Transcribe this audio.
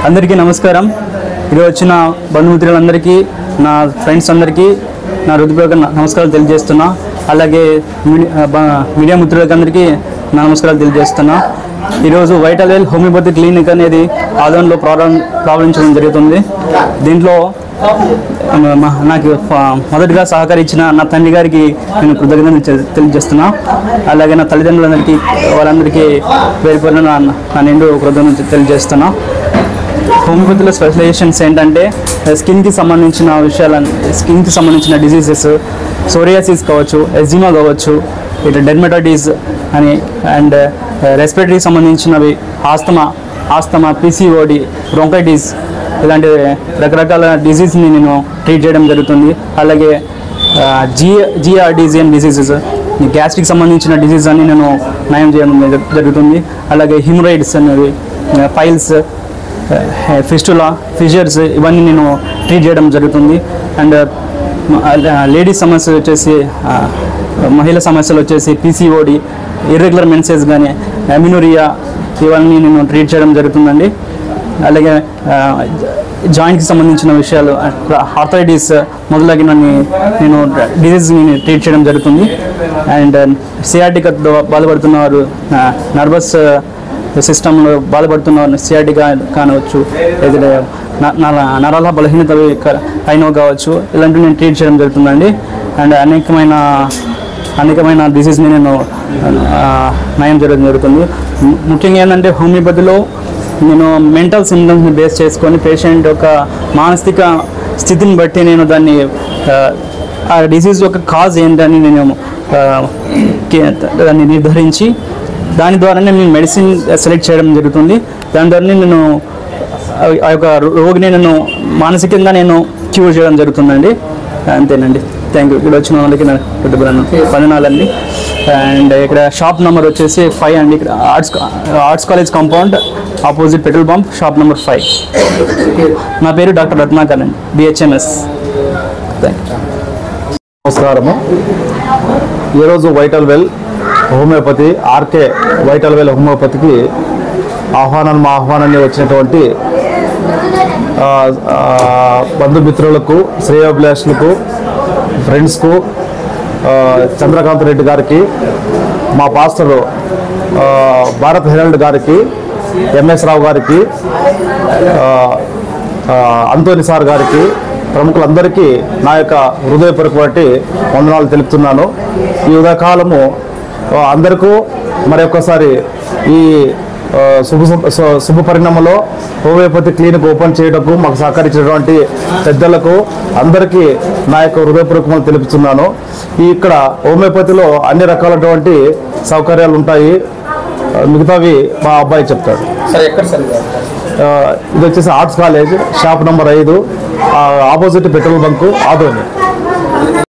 అందరికీ నమస్కారం. ఈరోజు వచ్చిన బంధుమిత్రులందరికీ, నా ఫ్రెండ్స్ అందరికీ నా హృదయపూర్వక నమస్కారాలు తెలియజేస్తున్నా. అలాగే మీడియా మిత్రులందరికీ నా నమస్కారాలు తెలియజేస్తున్నా. ఈరోజు వైటల్ వెల్ హోమియోపతి క్లినిక్ అనేది ఆదోన్లో ప్రారంభించడం జరుగుతుంది. దీంట్లో నాకు మొదటిగా సహకరించిన నా తండ్రి గారికి నేను కృతజ్ఞతలు తెలియజేస్తున్నా. అలాగే నా తల్లిదండ్రులందరికీ, వాళ్ళందరికీ పేరుపడిన నా నిండు కృతజ్ఞతలు తెలియజేస్తున్నా. హోమియోపతిలో స్పెషలైజేషన్స్ ఏంటంటే స్కిన్కి సంబంధించిన డిసీజెస్, సోరియాసిస్ కావచ్చు, ఎగ్జిమా కావచ్చు, ఇట్లా డెర్మటైటిస్ అని, అండ్ రెస్పిరేటరీకి సంబంధించినవి ఆస్తమా, పిసిఓడి, బ్రోంకైటిస్, ఇలాంటి రకరకాల డిసీజ్ని నేను ట్రీట్ చేయడం జరుగుతుంది. అలాగే జిఆర్డిజిఎన్ డిసీజెస్, గ్యాస్ట్రిక్ సంబంధించిన డిసీజ్ అని నేను నయం చేయడం జరుగుతుంది. అలాగే హిమరాయిడ్స్ అనేవి, పైల్స్, ఫిస్టులా, ఫిషర్స్, ఇవన్నీ నేను ట్రీట్ చేయడం జరుగుతుంది. అండ్ లేడీస్ సమస్యలు వచ్చేసి, మహిళా సమస్యలు వచ్చేసి పిసిఓడి, ఇర్రెగ్యులర్ మెన్సెస్ కానీ, అమినోరియా, ఇవన్నీ నేను ట్రీట్ చేయడం జరుగుతుందండి. అలాగే జాయింట్కి సంబంధించిన విషయాలు, ఆర్థరైటిస్ మొదలగినన్ని నేను డిసీజ్ని ట్రీట్ చేయడం జరుగుతుంది. అండ్ సియాటికాతో బాధపడుతున్నవారు, నర్వస్ సిస్టంలో బాధపడుతున్న సియాటికా కావచ్చు, ఏదైనా నరాల బలహీనత అయినవి కావచ్చు, ఇలాంటివి నేను ట్రీట్ చేయడం జరుగుతుందండి. అండ్ అనేకమైన డిసీజ్ని నేను నయం చేయడం జరుగుతుంది. ముఖ్యంగా ఏంటంటే హోమియోపతిలో నేను మెంటల్ సింప్టమ్స్ని బేస్ చేసుకొని పేషెంట్ యొక్క మానసిక స్థితిని బట్టి నేను ఆ డిసీజ్ యొక్క కాజ్ ఏంటని నేను దాన్ని నిర్ధారించి దాని ద్వారానే నేను మెడిసిన్ సెలెక్ట్ చేయడం జరుగుతుంది. దాని ద్వారానే నేను ఆ యొక్క రోగిని నేను మానసికంగా నేను క్యూర్ చేయడం జరుగుతుందండి. అంతేనండి. Thank you. ఇక్కడ వచ్చిన వాళ్ళకి నా వందనాలండి. అండ్ ఇక్కడ షాప్ నెంబర్ వచ్చేసి 5 అండి. ఇక్కడ arts college compound opposite petrol pump, shop number 5. నా పేరు డాక్టర్ రత్నాకర్ అండి, BHMS. Thank you. నమస్కారము. ఈరోజు vital well homeopathy, RK vital well హోమియోపతికి మా ఆహ్వానాన్ని వచ్చినటువంటి బంధుమిత్రులకు, శ్రేయోభిలాషులకు, ఫ్రెండ్స్కు, చంద్రకాంత్ రెడ్డి గారికి, మా పాస్టర్ భారత్ హెరాల్డ్ గారికి, MS రావు గారికి, అంతోని సార్ గారికి, ప్రముఖులందరికీ నా యొక్క హృదయపూర్వకమైన వందనాలు తెలుపుతున్నాను. ఈ ఉదయకాలము అందరికీ మరొకసారి ఈ శుభ పరిణామంలో హోమియోపతి క్లినిక్ ఓపెన్ చేయడానికి మాకు సహకరించినటువంటి పెద్దలకు అందరికీ నా యొక్క హృదయపూర్వకం తెలుపుతున్నాను. ఇక్కడ హోమియోపతిలో అన్ని రకాలైనటువంటి సౌకర్యాలు ఉంటాయి. మిగతావి మా అబ్బాయి చెప్తాడు. ఇది వచ్చేసి arts college, shop number 5, opposite petrol bunk, Adoni.